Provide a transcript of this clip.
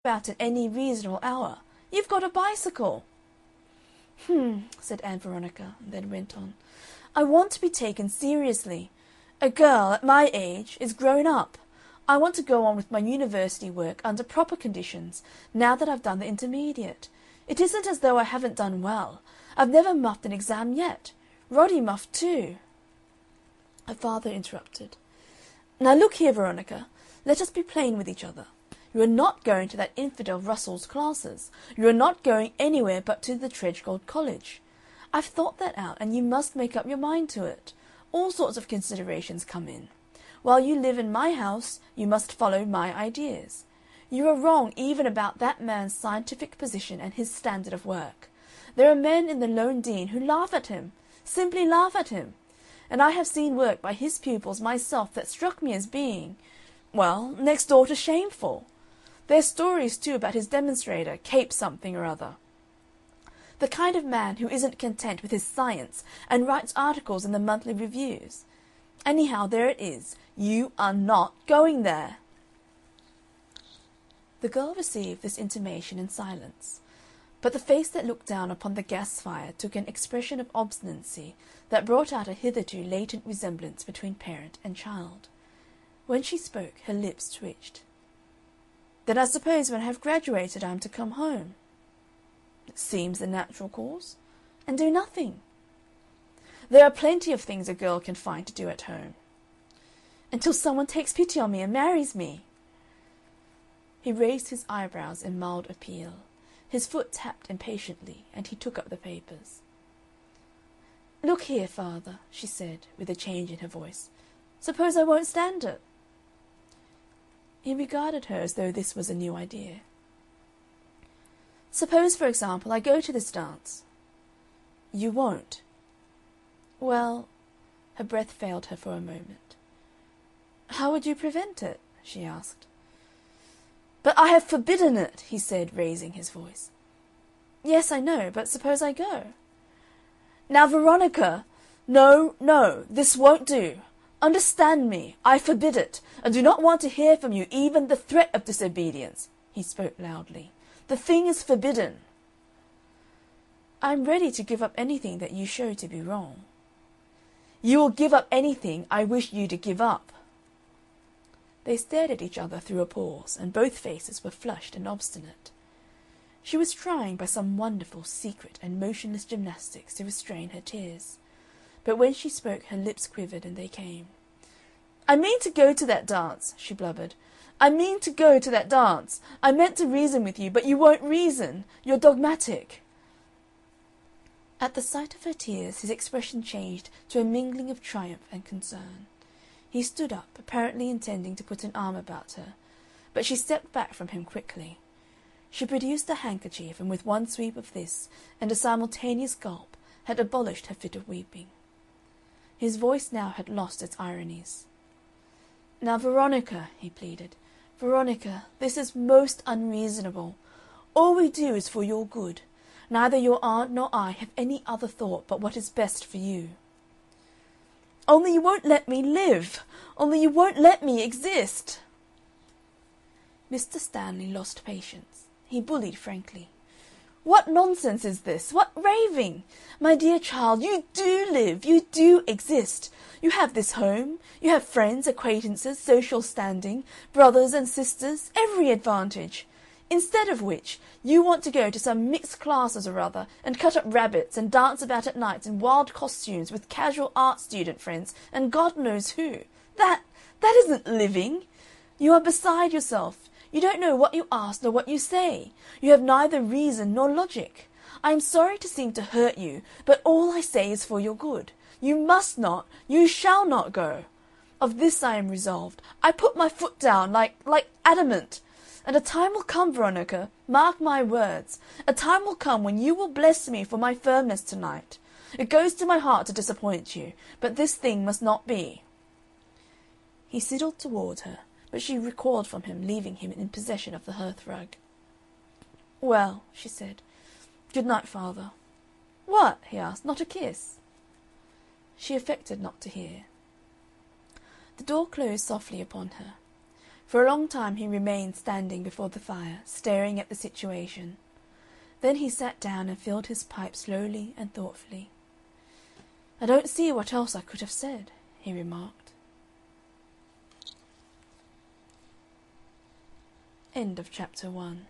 out at any reasonable hour. You've got a bicycle." Said Ann Veronica, and then went on. "I want to be taken seriously. A girl at my age is grown up. I want to go on with my university work under proper conditions, now that I've done the intermediate. It isn't as though I haven't done well. I've never muffed an exam yet. Roddy muffed too." Her father interrupted. "Now look here, Veronica, let us be plain with each other. You are not going to that infidel Russell's classes. You are not going anywhere but to the Tredgold College. I've thought that out, and you must make up your mind to it. All sorts of considerations come in. While you live in my house, you must follow my ideas. You are wrong even about that man's scientific position and his standard of work. There are men in the Lowndean who laugh at him, simply laugh at him. And I have seen work by his pupils myself that struck me as being, well, next door to shameful. There's stories, too, about his demonstrator, Cape something or other. The kind of man who isn't content with his science and writes articles in the monthly reviews. Anyhow, there it is. You are not going there." The girl received this intimation in silence, but the face that looked down upon the gas fire took an expression of obstinacy that brought out a hitherto latent resemblance between parent and child. When she spoke, her lips twitched. "Then I suppose when I have graduated I am to come home." "It seems the natural course." "And do nothing?" "There are plenty of things a girl can find to do at home." "Until someone takes pity on me and marries me." He raised his eyebrows in mild appeal. His foot tapped impatiently, and he took up the papers. "Look here, father," she said, with a change in her voice. "Suppose I won't stand it?" He regarded her as though this was a new idea. "Suppose, for example, I go to this dance." "You won't." "Well," her breath failed her for a moment. "How would you prevent it?" she asked. "But I have forbidden it," he said, raising his voice. "Yes, I know, but suppose I go?" "Now, Veronica, no, no, this won't do. Understand me. I forbid it. I do not want to hear from you even the threat of disobedience." He spoke loudly. "The thing is forbidden." "I am ready to give up anything that you show to be wrong." "You will give up anything I wish you to give up." They stared at each other through a pause, and both faces were flushed and obstinate. She was trying by some wonderful, secret, and motionless gymnastics to restrain her tears. But when she spoke her lips quivered, and they came. "I mean to go to that dance," she blubbered. "I mean to go to that dance. I meant to reason with you, but you won't reason. You're dogmatic." At the sight of her tears his expression changed to a mingling of triumph and concern. He stood up, apparently intending to put an arm about her, but she stepped back from him quickly. She produced a handkerchief, and with one sweep of this and a simultaneous gulp had abolished her fit of weeping. His voice now had lost its ironies. "Now, Veronica," he pleaded, "Veronica, this is most unreasonable. All we do is for your good. Neither your aunt nor I have any other thought but what is best for you." "Only you won't let me live. Only you won't let me exist." Mr. Stanley lost patience. He bullied frankly. "What nonsense is this? What raving? My dear child, you do live, you do exist. You have this home, you have friends, acquaintances, social standing, brothers and sisters, every advantage. Instead of which, you want to go to some mixed classes or other and cut up rabbits and dance about at night in wild costumes with casual art student friends and God knows who. That isn't living. You are beside yourself. You don't know what you ask nor what you say. You have neither reason nor logic. I am sorry to seem to hurt you, but all I say is for your good. You must not, you shall not go. Of this I am resolved. I put my foot down like adamant. And a time will come, Veronica, mark my words, a time will come when you will bless me for my firmness tonight. It goes to my heart to disappoint you, but this thing must not be." He sidled toward her, but she recoiled from him, leaving him in possession of the hearth-rug. "Well," she said, "good night, father." "What?" he asked. "Not a kiss?" She affected not to hear. The door closed softly upon her. For a long time he remained standing before the fire, staring at the situation. Then he sat down and filled his pipe slowly and thoughtfully. "I don't see what else I could have said," he remarked. End of chapter 1.